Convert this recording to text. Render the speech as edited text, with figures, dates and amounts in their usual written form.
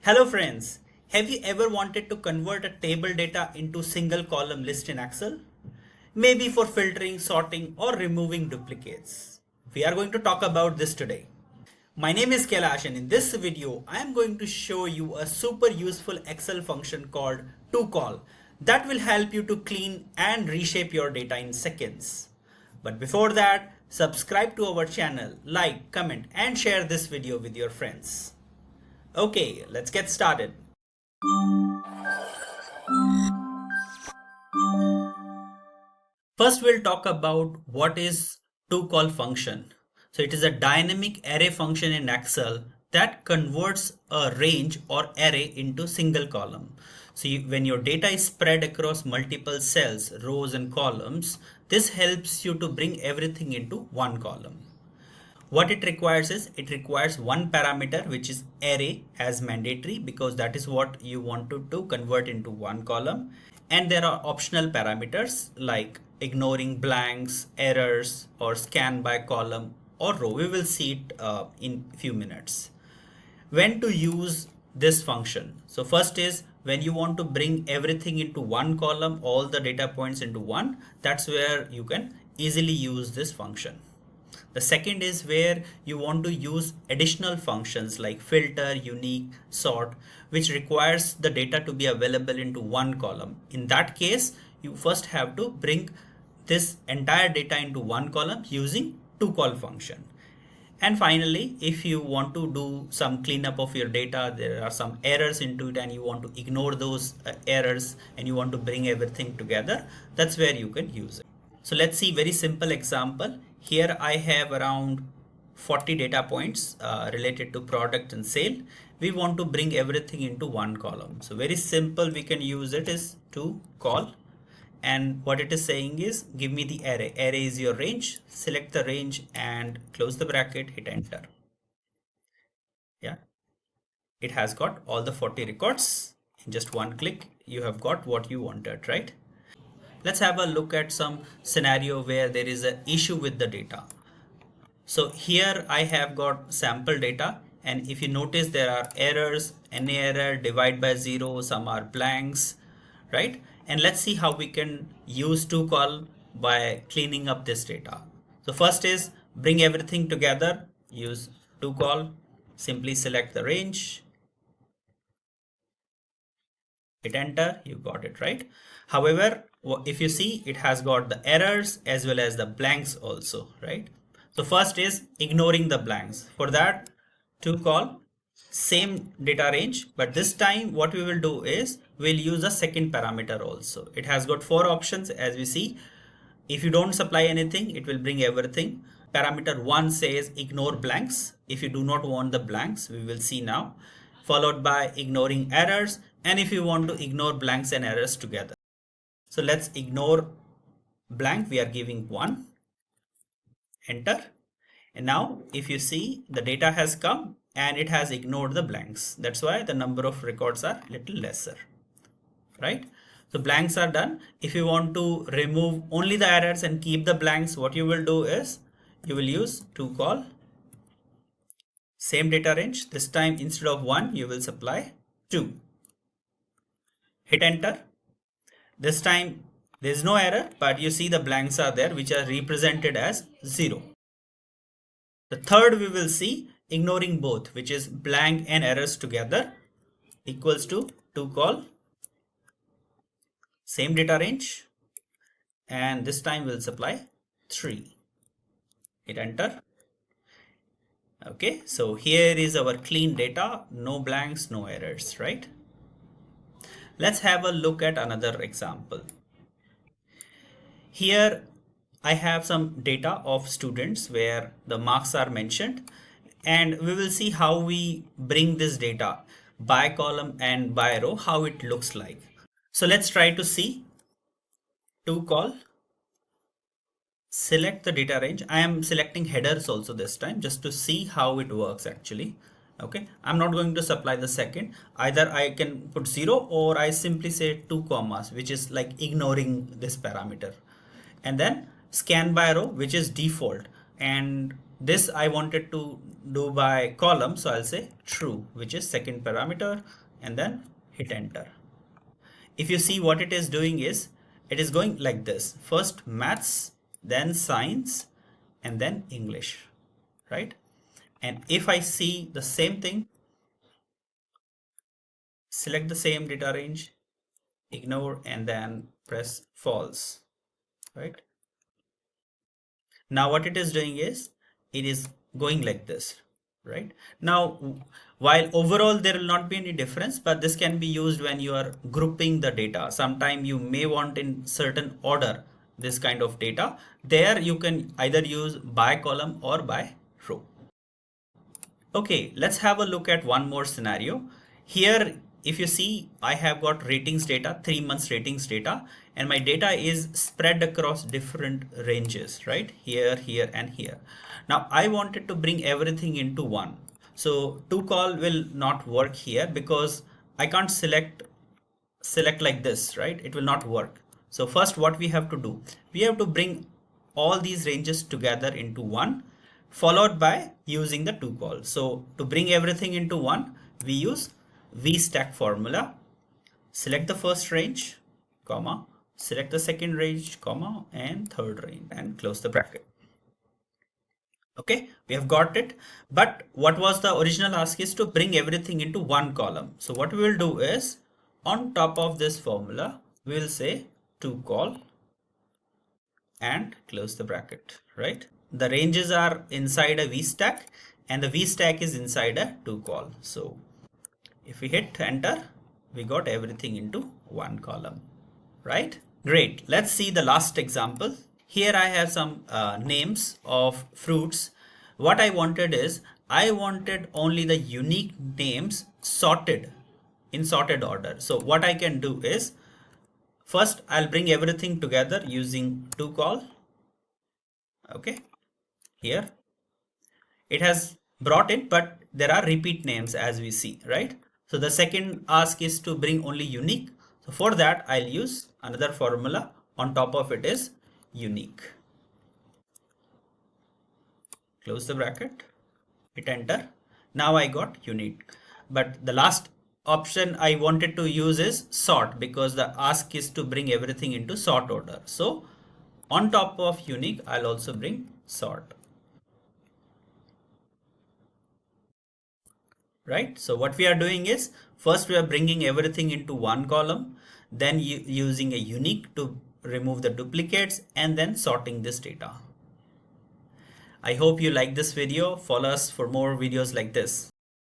Hello friends, have you ever wanted to convert a table data into single column list in Excel? Maybe for filtering, sorting or removing duplicates. We are going to talk about this today. My name is Kailash and in this video I am going to show you a super useful Excel function called toCol that will help you to clean and reshape your data in seconds. But before that, subscribe to our channel, like, comment and share this video with your friends. Okay, let's get started. First, we'll talk about what is toCol function. So it is a dynamic array function in Excel that converts a range or array into single column. So when your data is spread across multiple cells, rows and columns, this helps you to bring everything into one column. What it requires is it requires one parameter, which is array, as mandatory because that is what you want to convert into one column. And there are optional parameters like ignoring blanks, errors, or scan by column or row. We will see it in a few minutes. When to use this function? So first is when you want to bring everything into one column, all the data points into one, that's where you can easily use this function. The second is where you want to use additional functions like filter, unique, sort, which requires the data to be available into one column. In that case, you first have to bring this entire data into one column using toCol function. And finally, if you want to do some cleanup of your data, there are some errors into it and you want to ignore those errors and you want to bring everything together, that's where you can use it. So let's see very simple example. Here I have around 40 data points related to product and sale. We want to bring everything into one column. So very simple, we can use it is toCol. And what it is saying is give me the array. Array is your range. Select the range and close the bracket, hit enter. Yeah, it has got all the 40 records. In just one click, you have got what you wanted, right? Let's have a look at some scenario where there is an issue with the data. So here I have got sample data, and if you notice there are errors, any error, divide by zero, some are blanks, right? And let's see how we can use toCol by cleaning up this data. So first is bring everything together, use toCol, simply select the range, hit enter, you got it, right? However, if you see, it has got the errors as well as the blanks also, right? So first is ignoring the blanks. For that, toCol, same data range, but this time what we will do is we'll use a second parameter also. It has got four options as we see. If you don't supply anything, it will bring everything. Parameter 1 says ignore blanks. If you do not want the blanks, we will see now, followed by ignoring errors, and if you want to ignore blanks and errors together. So let's ignore blank, we are giving 1, enter. And now if you see, the data has come and it has ignored the blanks. That's why the number of records are little lesser, right? So blanks are done. If you want to remove only the errors and keep the blanks, what you will do is you will use toCol, same data range. This time instead of 1, you will supply 2. Hit enter. This time there is no error, but you see the blanks are there, which are represented as 0. The third we will see ignoring both, which is blank and errors together, equals to toCol, same data range, and this time we'll supply 3. Hit enter. Okay, so here is our clean data, no blanks, no errors, right? Let's have a look at another example. Here I have some data of students where the marks are mentioned, and we will see how we bring this data by column and by row, how it looks like. So let's try to see. toCol, select the data range. I am selecting headers also this time just to see how it works actually. Okay, I'm not going to supply the second. Either I can put 0 or I simply say 2 commas, which is like ignoring this parameter. And then scan by row, which is default. And this I wanted to do by column, so I'll say true, which is second parameter, and then hit enter. If you see, what it is doing is it is going like this: first maths, then science, and then English, right? And if I see the same thing, select the same data range, ignore, and then press false, right? Now what it is doing is it is going like this, right? Now, while overall there will not be any difference, but this can be used when you are grouping the data. Sometime you may want in certain order this kind of data. There you can either use by column or by row. Okay, let's have a look at one more scenario. Here, if you see, I have got ratings data, 3 months ratings data, and my data is spread across different ranges, right? Here, here, and here. Now, I wanted to bring everything into one. So, toCol will not work here because I can't select like this, right? It will not work. So first what we have to do, we have to bring all these ranges together into one, followed by using the toCol. So to bring everything into one, we use VStack formula. Select the first range, comma, select the second range, comma, and third range, and close the bracket. Okay, we have got it. But what was the original ask is to bring everything into one column. So what we will do is, on top of this formula, we will say toCol and close the bracket, right? The ranges are inside a VStack and the VStack is inside a toCol. So if we hit enter, we got everything into one column, right? Great. Let's see the last example. Here I have some names of fruits. What I wanted is I wanted only the unique names sorted in sorted order. So what I can do is first I'll bring everything together using toCol. Okay, here it has brought it, but there are repeat names as we see, right? So the second ask is to bring only unique. So for that, I'll use another formula. On top of it is unique. Close the bracket, hit enter. Now I got unique. But the last option I wanted to use is sort because the ask is to bring everything into sort order. So on top of unique, I'll also bring sort. Right? So what we are doing is first we are bringing everything into one column, then using a unique to remove the duplicates and then sorting this data. I hope you like this video. Follow us for more videos like this.